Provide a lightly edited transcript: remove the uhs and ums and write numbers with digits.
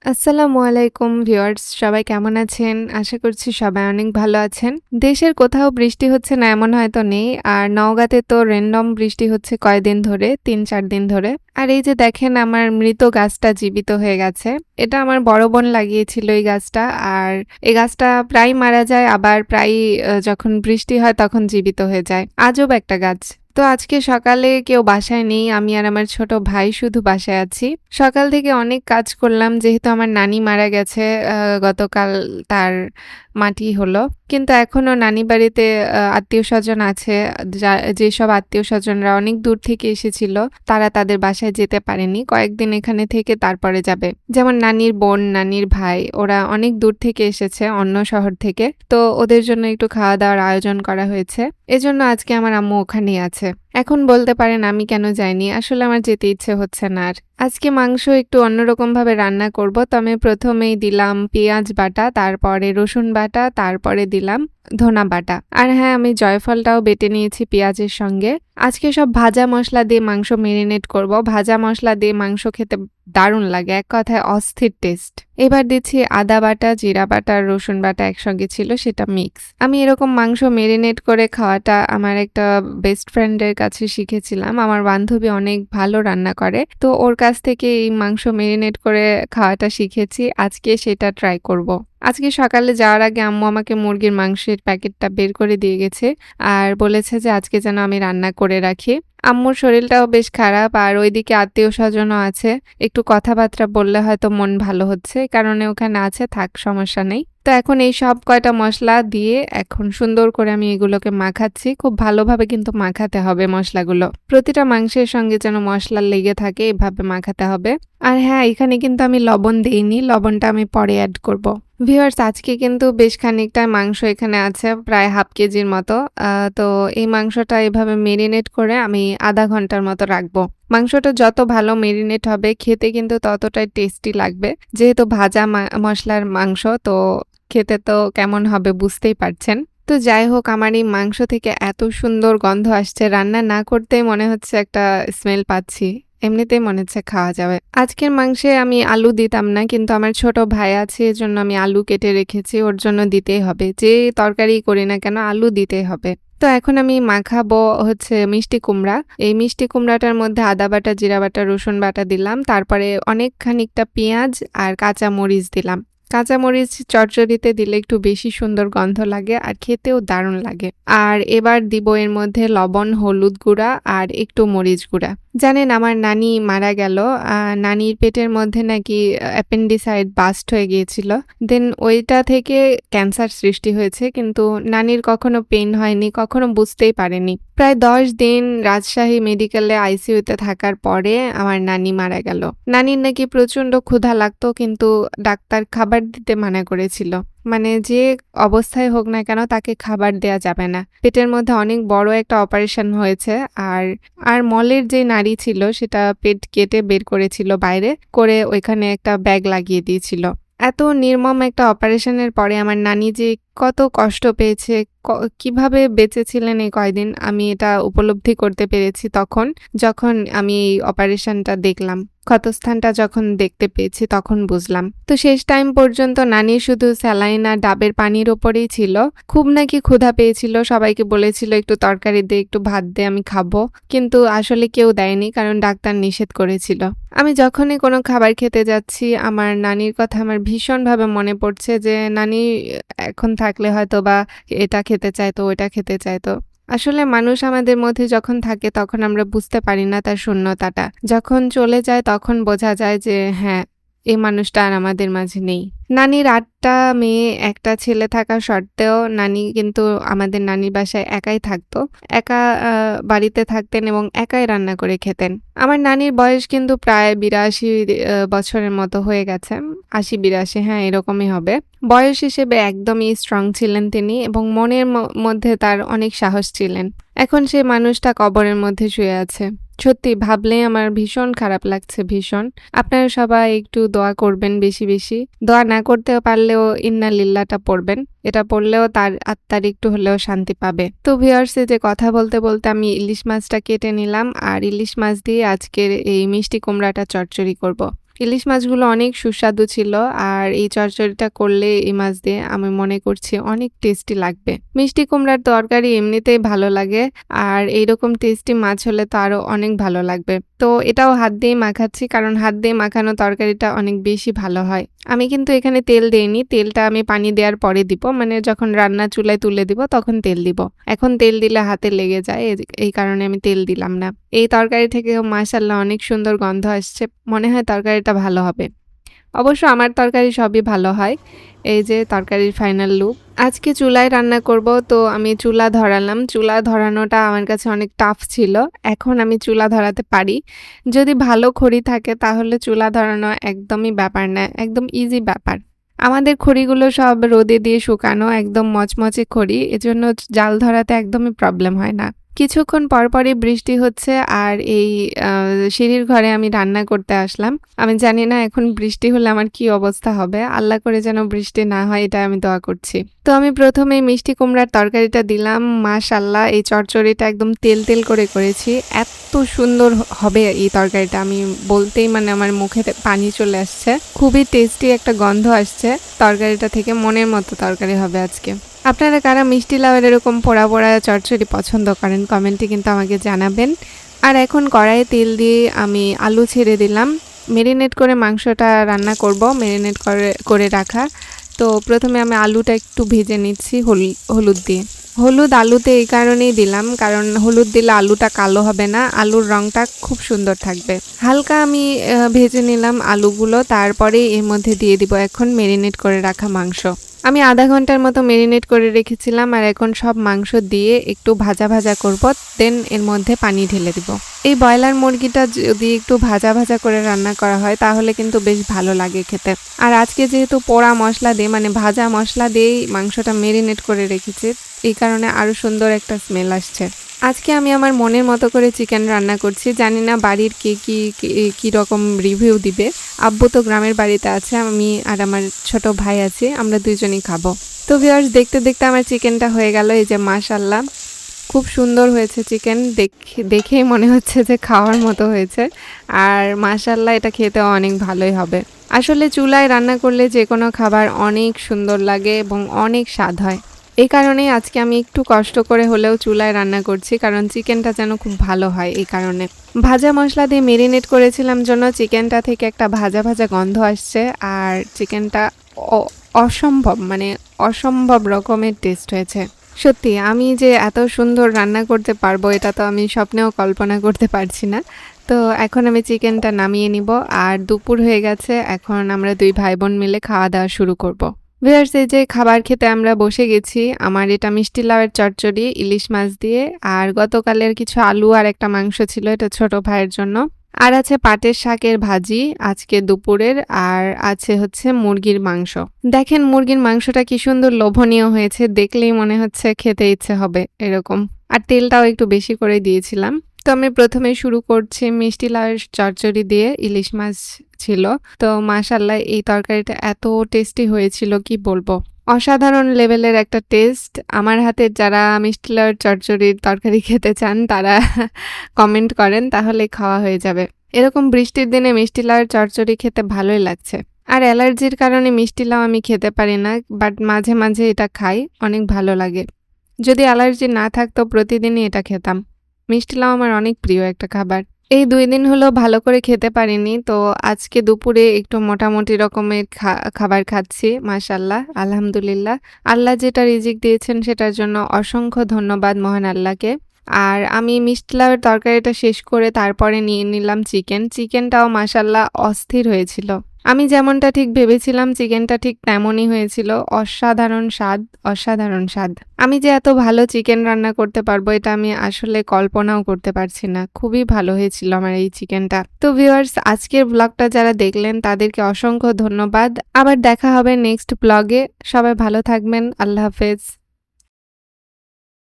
আসসালামু আলাইকুম ভিউয়ার্স, সবাই কেমন আছেন? আশা করছি সবাই অনেক ভালো আছেন। দেশের কোথাও বৃষ্টি হচ্ছে না এমন হয়তো নেই। আর নওগাঁতে তো র‍্যান্ডম বৃষ্টি হচ্ছে কয়দিন ধরে, ৩-৪ দিন ধরে। আর এই যে দেখেন আমার মৃত গাছটা জীবিত হয়ে গেছে। এটা আমার বড় বোন লাগিয়েছিল এই গাছটা। আর এই গাছটা প্রায় মারা যায়, আবার প্রায়ই যখন বৃষ্টি হয় তখন জীবিত হয়ে যায়। আজব একটা গাছ। তো আজকে সকালে কেউ বাসায় নেই, আমি আর আমার ছোট ভাই শুধু বাসায় আছি। সকাল থেকে অনেক কাজ করলাম, যেহেতু আমার নানি মারা গেছে। গতকাল তার মাটি হলো। কিন্তু এখনো নানি বাড়িতে আত্মীয়স্বজন আছে। যেসব আত্মীয়স্বজনরা অনেক দূর থেকে এসেছিল, তারা তাদের বাসায় যেতে পারেনি। কয়েকদিন এখানে থেকে তারপরে যাবে। যেমন নানির বোন, নানির ভাই, ওরা অনেক দূর থেকে এসেছে, অন্য শহর থেকে। তো ওদের জন্য একটু খাওয়া-দাওয়ার আয়োজন করা হয়েছে। এজন্য আজকে আমার আম্মু ওখানেই আছে। এখন বলতে পারেন আমি কেন যাইনি? আসলে আমার যেতে ইচ্ছে হচ্ছে না আর। আজকে মাংস একটু অন্যরকমভাবে রান্না করব। তো আমি ১ম এই দিলাম পেঁয়াজ বাটা, তারপরে রসুন বাটা, তারপরে দিলাম ধনা বাটা। আর হ্যাঁ, আমি জয়ফলটাও বেটে নিয়েছি পেঁয়াজের সঙ্গে। আজকে সব ভাজা মসলা দিয়ে মাংস মেরিনেট করব। ভাজা মসলা দিয়ে মাংস খেতে দারুণ লাগে। এক কথায় অস্থির টেস্ট। এবার দিচ্ছি আদা বাটা, জিরা বাটা আর রসুন বাটা একসঙ্গে ছিল, সেটা মিক্স। আমি এরকম মাংস মেরিনেট করে খাওয়াটা আমার একটা বেস্ট ফ্রেন্ডের কাছে শিখেছিলাম। আমার বান্ধবী অনেক ভালো রান্না করে। তো ওর কাছ থেকে এই মাংস মেরিনেট করে খাওয়াটা শিখেছি। আজকে সেটা ট্রাই করব। আজকে সকালে যাওয়ার আগে আম্মু আমাকে মুরগির মাংসের প্যাকেটটা বের করে দিয়ে গেছে। আর বলেছে যে আজকে যেন আমি রান্না করে রাখি। আম্মুর শরীরটাও বেশ খারাপ, আর ওইদিকে আত্মীয়স্বজনও আছে। একটু কথাবার্তা বললে হয়তো মন ভালো হচ্ছে। এই কারণে ওখানে আছে, থাক সমস্যা নেই। তো এখন এই সব কয়টা মসলা দিয়ে এখন সুন্দর করে আমি এগুলোকে মাখাচ্ছি। খুব ভালোভাবে কিন্তু মাখাতে হবে মসলাগুলো। প্রতিটা মাংসের সঙ্গে যেন মসলা লেগে থাকে, এভাবে মাখাতে হবে। আর হ্যাঁ, এখানে কিন্তু আমি লবণ দেইনি। লবণটা আমি পরে এড করব। ভিউয়ার্স, আজকে কিন্তু বেশ খানিকটা মাংস এখানে আছে, প্রায় 1/2 কেজির মতো। তো এই মাংসটা এভাবে মেরিনেট করে আমি আধা ঘন্টার মতো রাখবো। মাংসটা যত ভালো মেরিনেট হবে, খেতে কিন্তু ততটাই টেস্টি লাগবে। যেহেতু ভাজা মসলার মাংস, তো খেতে তো কেমন হবে বুঝতেই পারছেন। তো যাই হোক, আমার এই মাংস থেকে এত সুন্দর গন্ধ আসছে, রান্না না করতেই মনে হচ্ছে একটা স্মেল পাচ্ছি। এমনিতেই মনে হচ্ছে খাওয়া যাবে। আজকের মাংসে আমি আলু দিতাম না, কিন্তু আমার ছোট ভাই আছে, এজন্য আমি আলু কেটে রেখেছি। ওর জন্য দিতেই হবে। যে তরকারি করি না কেন, আলু দিতেই হবে। তো এখন আমি মাখাবো হচ্ছে মিষ্টি কুমড়া। এই মিষ্টি কুমড়াটার মধ্যে আদা বাটা, জিরা বাটা, রসুন বাটা দিলাম। তারপরে অনেক খানিকটা পেঁয়াজ আর কাঁচা মরিচ দিলাম। কাঁচামরিচ চচ্চড়িতে দিলে একটু বেশি সুন্দর গন্ধ লাগে, আর খেতেও দারুণ লাগে। আর এবার দিব এর মধ্যে লবণ, হলুদ গুঁড়া আর একটু মরিচ গুঁড়া। জানেন, আমার নানি মারা গেল। নানির পেটের মধ্যে নাকি অ্যাপেন্ডিসাইড বাস্ট হয়ে গিয়েছিল। দেন ওইটা থেকে ক্যান্সার সৃষ্টি হয়েছে, কিন্তু নানির কখনো পেইন হয়নি, কখনো বুঝতেই পারেনি। প্রায় 10 দিন রাজশাহী মেডিকেলে আইসিইউতে থাকার পরে আমার নানি মারা গেল। নানির নাকি প্রচন্ড ক্ষুধা লাগতো, কিন্তু ডাক্তার খাবার দিতে মানা করেছিল। মানে যে অবস্থায় হোক না কেন, তাকে খাবার দেয়া যাবে না। পেটের মধ্যে অনেক বড় একটা অপারেশন হয়েছে। আর আর মলের যে নাড়ি ছিল, সেটা পেট কেটে বের করেছিল বাইরে করে, ওইখানে একটা ব্যাগ লাগিয়ে দিয়েছিল। এত নির্মম একটা অপারেশনের পরে আমার নানি যে কত কষ্ট পেয়েছে, কিভাবে বেঁচেছিলেন এই কয়দিন, আমি এটা উপলব্ধি করতে পেরেছি তখন, যখন আমি এই অপারেশনটা দেখলাম। ক্ষতস্থানটা যখন দেখতে পেয়েছি তখন বুঝলাম। তো শেষ টাইম পর্যন্ত নানি শুধু স্যালাইন আর ডাবের পানির ওপরেই ছিল। খুব নাকি ক্ষুধা পেয়েছিল, সবাইকে বলেছিল একটু তরকারি দে, একটু ভাত দে, আমি খাবো। কিন্তু আসলে কেউ দেয়নি, কারণ ডাক্তার নিষেধ করেছিল। আমি যখনই কোনো খাবার খেতে যাচ্ছি, আমার নানির কথা আমার ভীষণভাবে মনে পড়ছে, যে নানি এখন থাকলে হয়তো বা এটা খেতে চাইতো, ওটা খেতে চাইতো। আসলে মানুষ আমাদের মধ্যে যখন থাকে, তখন আমরা বুঝতে পারি না তার শূন্যতাটা। যখন চলে যায় তখন বোঝা যায় যে হ্যাঁ, এই মানুষটা আর আমাদের মাঝে নেই। নানির 8টা মেয়ে, একটা ছেলে থাকা সত্ত্বেও নানি কিন্তু আমাদের নানির বাসায় একাই থাকতো। একা বাড়িতে থাকতেন এবং একাই রান্না করে খেতেন। আমার নানির বয়স কিন্তু প্রায় 82 বছরের মতো হয়ে গেছে। 80-82, হ্যাঁ এরকমই হবে। বয়স হিসেবে একদমই স্ট্রং ছিলেন তিনি, এবং মনের মধ্যে তার অনেক সাহস ছিলেন। এখন সেই মানুষটা কবরের মধ্যে শুয়ে আছে। সত্যি ভাবলেই আমার ভীষণ খারাপ লাগছে, ভীষণ। আপনারা সবাই একটু দোয়া করবেন বেশি বেশি। দোয়া না করতেও পারলেও ইন্না লিল্লাহটা পড়বেন। এটা পড়লেও তার আত্মার একটু হলেও শান্তি পাবে। তো ভিউয়ার্স, যে কথা বলতে বলতে আমি ইলিশ মাছটা কেটে নিলাম, আর ইলিশ মাছ দিয়ে আজকের এই মিষ্টি কুমড়াটা চচ্চড়ি করব। ইলিশ মাছগুলো অনেক সুস্বাদু ছিল। আর এই চচ্চড়িটা করলে এই মাছ দিয়ে আমি মনে করছি অনেক টেস্টি লাগবে। মিষ্টি কুমড়ার তরকারি এমনিতেই ভালো লাগে। আর এইরকম টেস্টি মাছ হলে তো আরো অনেক ভালো লাগবে। তো এটাও হাত দিয়েই মাখাচ্ছি কারণ হাত দিয়ে মাখানো তরকারিটা অনেক বেশি ভালো হয়। আমি কিন্তু এখানে তেল দেইনি। তেলটা আমি পানি দেওয়ার পরে দিব। মানে যখন রান্না চুলায় তুলে দিব তখন তেল দিব। এখন তেল দিলে হাতে লেগে যায়। এই কারণে আমি তেল দিলাম না। এই তরকারি থেকেও মাশাআল্লাহ অনেক সুন্দর গন্ধ আসছে। মনে হয় তরকারিটা ভালো হবে। অবশ্য আমার তরকারি সবই ভালো হয়। এই যে তরকারির ফাইনাল লুক। আজকে চুলায় রান্না করব তো আমি চুলা ধরালাম। চুলা ধরানোটা আমার কাছে অনেক টাফ ছিল। এখন আমি চুলা ধরাতে পারি। যদি ভালো খড়ি থাকে তাহলে চুলা ধরানো একদমই ব্যাপার না। একদম ইজি ব্যাপার। আমাদের খড়িগুলো সব রোদে দিয়ে শুকানো একদম মচমচে খড়ি। এজন্য জাল ধরাতে একদমই প্রবলেম হয় না। কিছুক্ষণ পরপরই বৃষ্টি হচ্ছে আর এই আ সিঁড়ির ঘরে আমি রান্না করতে আসলাম। আমি জানি না এখন বৃষ্টি হলে আমার কি অবস্থা হবে। আল্লাহ করে যেন বৃষ্টি না হয় এটা আমি দোয়া করছি। তো আমি ১ম এই মিষ্টি কুমড়ার তরকারিটা দিলাম। মাশাআল্লাহ এই চচ্চড়িটা একদম তেল, তেল করে করেছি। এত সুন্দর হবে এই তরকারিটা আমি বলতেই মানে আমার মুখে পানি চলে আসছে। খুবই টেস্টি একটা গন্ধ আসছে তরকারিটা থেকে। মনের মতো তরকারি হবে আজকে। আপনারা কারা মিষ্টি লাউয়ের এরকম পোড়া, পোড়া চচ্চড়ি পছন্দ করেন কমেন্টে কিন্তু আমাকে জানাবেন। আর এখন কড়াইয়ে তেল দিয়ে আমি আলু ছেড়ে দিলাম। মেরিনেট করে মাংসটা রান্না করব, মেরিনেট করে রাখা। তো ১ম এ আমি আলুটা একটু ভেজে নিচ্ছি হলুদ দিয়ে। হলুদ আলুতে এই কারণেই দিলাম কারণ হলুদ দিলে আলুটা কালো হবে না, আলুর রংটা খুব সুন্দর থাকবে। হালকা আমি ভেজে নিলাম আলুগুলো, তারপরে এর মধ্যে দিয়ে দিব এখন মেরিনেট করে রাখা মাংস। আমি আধা ঘন্টার মতো মেরিনেট করে রেখেছিলাম আর এখন সব মাংস দিয়ে একটু ভাজা, ভাজা করব। দেন এর মধ্যে পানি ঢেলে দিব। এই ব্রয়লার মুরগিটা যদি একটু ভাজা, ভাজা করে রান্না করা হয় তাহলে কিন্তু বেশ ভালো লাগে খেতে। আর আজকে যেহেতু পোড়া মসলা দিয়ে মানে ভাজা মসলা দিয়েই মাংসটা মেরিনেট করে রেখেছি, এই কারণে আরো সুন্দর একটা স্মেল আসছে। আজকে আমি আমার মনের মতো করে চিকেন রান্না করছি। জানি না বাড়ির কে কি রকম রিভিউ দিবে। আব্বু তো গ্রামের বাড়িতে আছে, আমি আর আমার ছোট ভাই আছি, আমরা দুইজনই খাবো। তো ভিউয়ার্স দেখতে, দেখতে আমার চিকেনটা হয়ে গেল। এই যে মাশাআল্লাহ খুব সুন্দর হয়েছে চিকেন। দেখেই মনে হচ্ছে যে খাওয়ার মতো হয়েছে। আর মাশাআল্লাহ এটা খেতেও অনেক ভালোই হবে। আসলে চুলায় রান্না করলে যেকোনো খাবার অনেক সুন্দর লাগে এবং অনেক স্বাদ হয়। এই কারণেই আজকে আমি একটু কষ্ট করে হলেও চুলায় রান্না করছি কারণ চিকেনটা যেন খুব ভালো হয় এই কারণে। ভাজা মসলা দিয়ে মেরিনেট করেছিলাম জন্য চিকেনটা থেকে একটা ভাজা, ভাজা গন্ধ আসছে আর চিকেনটা অ অসম্ভব মানে অসম্ভব রকমের টেস্ট হয়েছে। সত্যি আমি যে এত সুন্দর রান্না করতে পারবো এটা তো আমি স্বপ্নেও কল্পনা করতে পারছি না। তো এখন আমি চিকেনটা নামিয়ে নিব আর দুপুর হয়ে গেছে। এখন আমরা ২ ভাই বোন মিলে খাওয়া-দাওয়া শুরু করব। ভিউয়ার্স এই যে খাবার খেতে আমরা বসে গেছি। আমার এটা মিষ্টি লাউয়ের চচ্চড়ি ইলিশ মাছ দিয়ে। আর গতকালের কিছু আলু আর একটা মাংস ছিল এটা ছোট ভাইয়ের জন্য। আর আছে পাটের শাকের ভাজি আজকে দুপুরের। আর আছে হচ্ছে মুরগির মাংস। দেখেন মুরগির মাংসটা কি সুন্দর লোভনীয় হয়েছে। দেখলেই মনে হচ্ছে খেতে ইচ্ছে হবে এরকম। আর তেলটাও একটু বেশি করে দিয়েছিলাম। তো আমি ১ম এ শুরু করছি মিষ্টি লাউয়ের চচ্চড়ি দিয়ে। ইলিশ মাছ ছিল। তো মাশাআল্লাহ এই তরকারিটা এত টেস্টি হয়েছিল কি বলবো। অসাধারণ লেভেলের একটা টেস্ট। আমার হাতের যারা মিষ্টি লাউয়ের চচ্চড়ির তরকারি খেতে চান তারা কমেন্ট করেন তাহলেই খাওয়া হয়ে যাবে। এরকম বৃষ্টির দিনে মিষ্টি লাউয়ের চচ্চড়ি খেতে ভালোই লাগছে। আর অ্যালার্জির কারণে মিষ্টি লাউ আমি খেতে পারি না। বাট মাঝে, মাঝে এটা খাই। অনেক ভালো লাগে। যদি অ্যালার্জি না থাকতো প্রতিদিনই এটা খেতাম। মিষ্টি লাউ আমার অনেক প্রিয় একটা খাবার। এই ২ দিন হলো ভালো করে খেতে পারিনি। তো আজকে দুপুরে একটু মোটামুটি রকমের খাবার খাচ্ছি। মাশাআল্লাহ, আলহামদুলিল্লাহ। আল্লাহ যেটা রিজিক দিয়েছেন সেটার জন্য অসংখ্য ধন্যবাদ মহান আল্লাহকে। আর আমি মিষ্টি লাউয়ের তরকারিটা শেষ করে তারপরে নিয়ে নিলাম চিকেন। চিকেনটাও মাশাআল্লাহ অস্থির হয়েছিল। আমি যেমনটা ঠিক ভেবেছিলাম চিকেনটা ঠিক তেমনই হয়েছিল। অসাধারণ স্বাদ, অসাধারণ স্বাদ। আমি যে এত ভালো চিকেন রান্না করতে পারবো এটা আমি আসলে কল্পনাও করতে পারছি না। খুবই ভালো হয়েছিল আমার এই চিকেনটা। তো ভিউয়ার্স আজকের ব্লগটা যারা দেখলেন তাদেরকে অসংখ্য ধন্যবাদ। আবার দেখা হবে নেক্সট ব্লগে। সবাই ভালো থাকবেন। আল্লাহ হাফেজ।